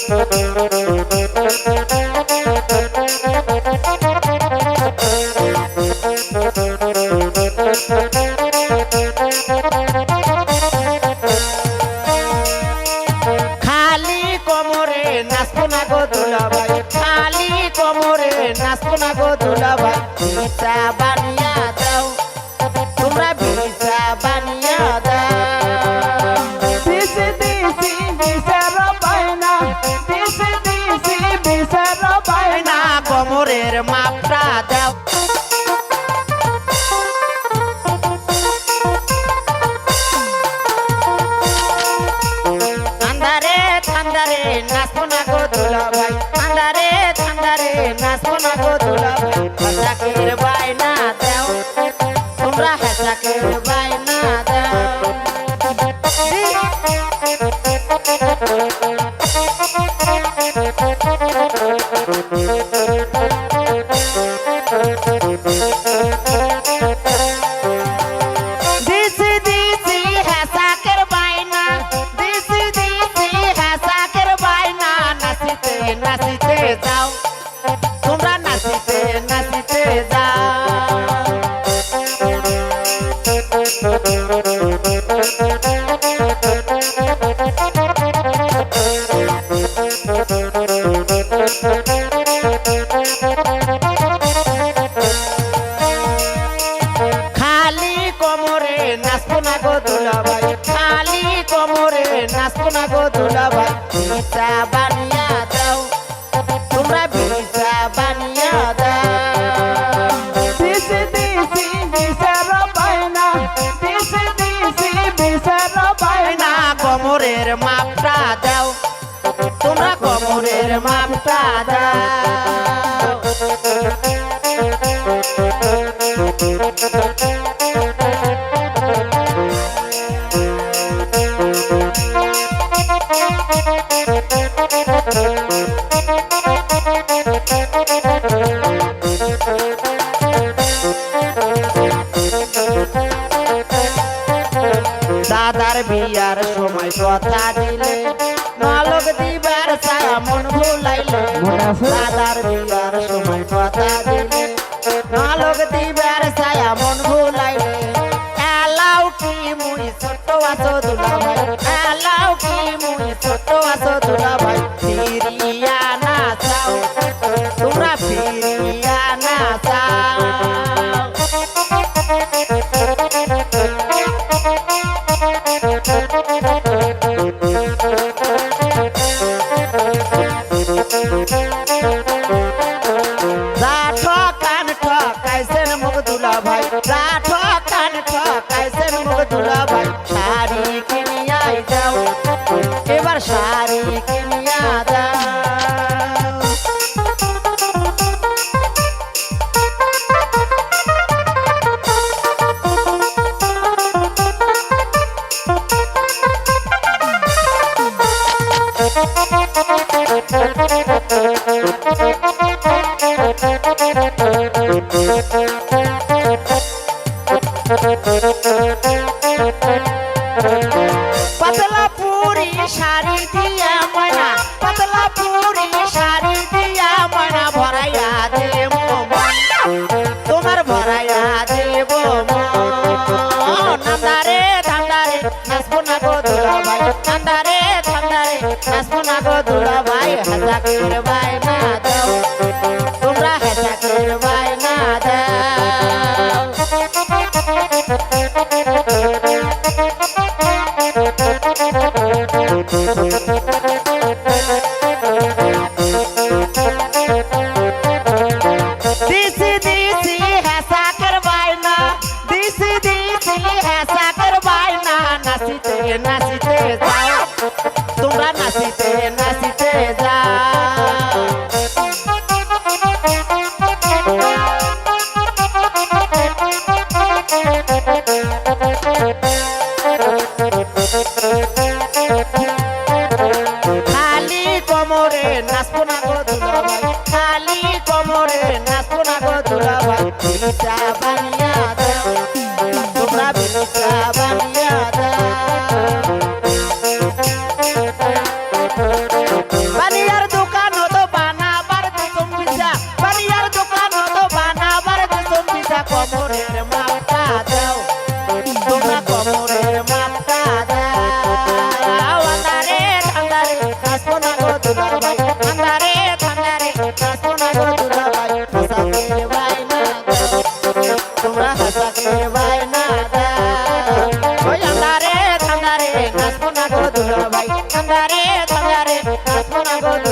খালি কোমরে নাচবো না গো দুলাভাই, খালি কোমরে নাচবো না গো দুলাভাই, ভিসা বানিয়া দাও, তোমরা ভিসা বানিয়া দাও। দিছি দিছি বিচার পায়না, দিছি দিছি বিচার পায়না, না কোমরের মাপটা দাও। ঠান্ডারে ঠান্ডারে নাচবো না গো দুলাভাই, ঠান্ডারে ঠান্ডারে নাচবো না গো দুলাভাই, হেঁচাকের বায়না দাও, তোমরা হেঁচাকের বায়না দাও। দিছি দিছি হেঁচাকের বায়না, দিছি দিছি হেঁচাকের বায়না, নাচিতে নাচিতে যাও, তোমরা নাচিতে নাচিতে যাও। খালি কোমরে নাচবো না গো দুলাভাই, খালি কোমরে নাচবো না গো দুলাভাই, ভিসা বানিয়া দাও, তোমরা ভিসা বানিয়া দাও। দিছি দিছি বিচার পায়না, দিছি দিছি বিচার পায়না, না কোমরের মাপটা দাও, তোমরা কোমরের মাপটা দাও। দাদার বিয়ার সময় কথা দিলে, নলক দিবার ছায়া মন ভুলাইলে, দাদার বিয়ার সময় কথা দিলে, নলক দিবার ছায়া মন ভুলাইলে, এলাও কি মুই ছোট আছো দুলাভাই, এলাও কি মুই ছোট আছো দুলাভাই, ফিরিয়া না চাও, তোমরা ফিরিয়া না চাও। ঠকাইছেন মুখ দুলাভাই, ঠকাইছেন মুখ দুলাভাই, শাড়ি কিনিয়াই যাও, এবার শাড়ি কিনিয়া যাও। পাতলা পুরি শাড়ি দিয়া ময়না, পাতলা পুরি শাড়ি দিয়া ময়না, ভরাইয়া দেব মন, তোমার ভরাইয়া দেব মন। ঠান্ডারে ঠান্ডারে নাচবো না গো দুলাভাই, ঠান্ডারে ঠান্ডারে নাচবো না গো দুলাভাই, হেঁচাকের বায়না দাও, তোমরা হেঁচাকের বায়না দাও। দিছি দিছি হেঁচাকের বায়না, দিছি দিছি হেঁচাকের বায়না, নাচিতে নাচিতে যাও, তোমরা নাচিতে নাচিতে যাও। খালি কোমরে নাচবো না গো দুলাভাই, খালি কোমরে নাচবো না গো দুলাভাই, ভিসা বানিয়া দাও, তোমরা ভিসা বানিয়া দাও। বানিয়া থাঙ্গারে থাঙ্গারে নাচবো না গো